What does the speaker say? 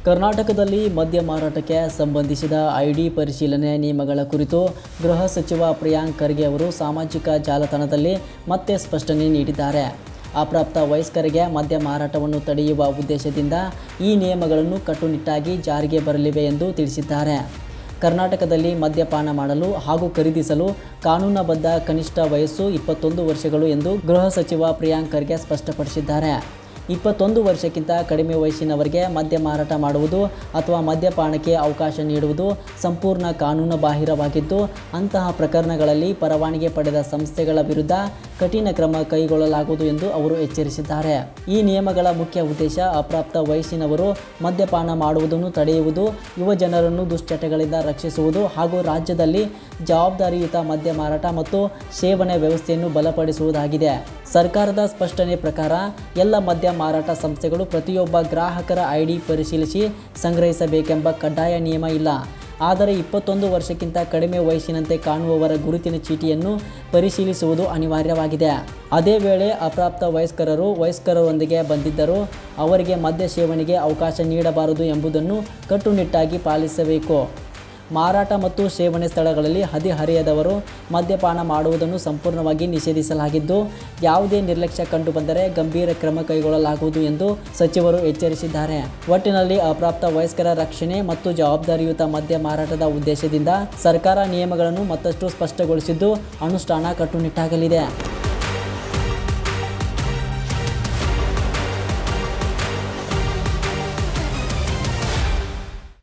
ಕರ್ನಾಟಕದಲ್ಲಿ ಮದ್ಯ ಮಾರಾಟಕ್ಕೆ ಸಂಬಂಧಿಸಿದ ಐಡಿ ಪರಿಶೀಲನೆ ನಿಯಮಗಳ ಕುರಿತು ಗೃಹ ಸಚಿವ ಪ್ರಿಯಾಂಕ್ ಖರ್ಗೆ ಅವರು ಸಾಮಾಜಿಕ ಜಾಲತಾಣದಲ್ಲಿ ಮತ್ತೆ ಸ್ಪಷ್ಟನೆ ನೀಡಿದ್ದಾರೆ. ಅಪ್ರಾಪ್ತ ವಯಸ್ಕರಿಗೆ ಮದ್ಯ ಮಾರಾಟವನ್ನು ತಡೆಯುವ ಉದ್ದೇಶದಿಂದ ಈ ನಿಯಮಗಳನ್ನು ಕಟ್ಟುನಿಟ್ಟಾಗಿ ಜಾರಿಗೆ ಬರಲಿವೆ ಎಂದು ತಿಳಿಸಿದ್ದಾರೆ. ಕರ್ನಾಟಕದಲ್ಲಿ ಮದ್ಯಪಾನ ಮಾಡಲು ಹಾಗೂ ಖರೀದಿಸಲು ಕಾನೂನುಬದ್ಧ ಕನಿಷ್ಠ ವಯಸ್ಸು 21 ವರ್ಷಗಳು ಎಂದು ಗೃಹ ಸಚಿವ ಪ್ರಿಯಾಂಕ್ ಖರ್ಗೆ ಸ್ಪಷ್ಟಪಡಿಸಿದ್ದಾರೆ. 21 ವರ್ಷಕ್ಕಿಂತ ಕಡಿಮೆ ವಯಸ್ಸಿನವರಿಗೆ ಮದ್ಯ ಮಾರಾಟ ಮಾಡುವುದು ಅಥವಾ ಮದ್ಯಪಾನಕ್ಕೆ ಅವಕಾಶ ನೀಡುವುದು ಸಂಪೂರ್ಣ ಕಾನೂನು ಬಾಹಿರವಾಗಿದ್ದು, ಅಂತಹ ಪ್ರಕರಣಗಳಲ್ಲಿ ಪರವಾನಗಿ ಪಡೆದ ಸಂಸ್ಥೆಗಳ ವಿರುದ್ಧ ಕಠಿಣ ಕ್ರಮ ಕೈಗೊಳ್ಳಲಾಗುವುದು ಎಂದು ಅವರು ಎಚ್ಚರಿಸಿದ್ದಾರೆ. ಈ ನಿಯಮಗಳ ಮುಖ್ಯ ಉದ್ದೇಶ ಅಪ್ರಾಪ್ತ ವಯಸ್ಸಿನವರು ಮದ್ಯಪಾನ ಮಾಡುವುದನ್ನು ತಡೆಯುವುದು, ಯುವ ಜನರನ್ನು ದುಶ್ಚಟಗಳಿಂದ ರಕ್ಷಿಸುವುದು ಹಾಗೂ ರಾಜ್ಯದಲ್ಲಿ ಜವಾಬ್ದಾರಿಯುತ ಮದ್ಯ ಮಾರಾಟ ಮತ್ತು ಸೇವನೆ ವ್ಯವಸ್ಥೆಯನ್ನು ಬಲಪಡಿಸುವುದಾಗಿದೆ. ಸರ್ಕಾರದ ಸ್ಪಷ್ಟನೆ ಪ್ರಕಾರ ಎಲ್ಲ ಮದ್ಯ ಮಾರಾಟ ಸಂಸ್ಥೆಗಳು ಪ್ರತಿಯೊಬ್ಬ ಗ್ರಾಹಕರ ಐಡಿ ಪರಿಶೀಲಿಸಿ ಸಂಗ್ರಹಿಸಬೇಕೆಂಬ ಕಡ್ಡಾಯ ನಿಯಮ ಇಲ್ಲ. ಆದರೆ 21 ವರ್ಷಕ್ಕಿಂತ ಕಡಿಮೆ ವಯಸ್ಸಿನಂತೆ ಕಾಣುವವರ ಗುರುತಿನ ಚೀಟಿಯನ್ನು ಪರಿಶೀಲಿಸುವುದು ಅನಿವಾರ್ಯವಾಗಿದೆ. ಅದೇ ವೇಳೆ ಅಪ್ರಾಪ್ತ ವಯಸ್ಕರೊಂದಿಗೆ ಬಂದಿದ್ದರೂ ಅವರಿಗೆ ಮದ್ಯ ಸೇವನೆಗೆ ಅವಕಾಶ ನೀಡಬಾರದು ಎಂಬುದನ್ನು ಕಟ್ಟುನಿಟ್ಟಾಗಿ ಪಾಲಿಸಬೇಕು. ಮಾರಾಟ ಮತ್ತು ಸೇವನೆ ಸ್ಥಳಗಳಲ್ಲಿ ಹದಿಹರೆಯದವರು ಮದ್ಯಪಾನ ಮಾಡುವುದನ್ನು ಸಂಪೂರ್ಣವಾಗಿ ನಿಷೇಧಿಸಲಾಗಿದ್ದು, ಯಾವುದೇ ನಿರ್ಲಕ್ಷ್ಯ ಕಂಡುಬಂದರೆ ಗಂಭೀರ ಕ್ರಮ ಕೈಗೊಳ್ಳಲಾಗುವುದು ಎಂದು ಸಚಿವರು ಎಚ್ಚರಿಸಿದ್ದಾರೆ. ಒಟ್ಟಿನಲ್ಲಿ ಅಪ್ರಾಪ್ತ ವಯಸ್ಕರ ರಕ್ಷಣೆ ಮತ್ತು ಜವಾಬ್ದಾರಿಯುತ ಮದ್ಯ ಮಾರಾಟದ ಉದ್ದೇಶದಿಂದ ಸರ್ಕಾರ ನಿಯಮಗಳನ್ನು ಮತ್ತಷ್ಟು ಸ್ಪಷ್ಟಗೊಳಿಸಿದ್ದು, ಅನುಷ್ಠಾನ ಕಟ್ಟುನಿಟ್ಟಾಗಲಿದೆ.